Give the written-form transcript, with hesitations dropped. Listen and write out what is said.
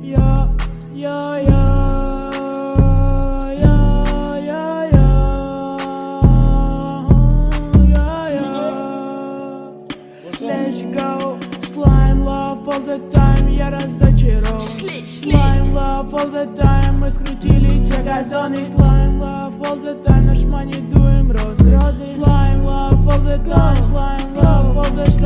Yeah, yeah, yeah, yeah, yeah, yeah, yeah. Let's go. Slime love all the time, я разочарован. Slime love all the time, мы скрутили те газоны. Slime love all the time, наш money дуем розы. Slime love all the time, slime love all the time.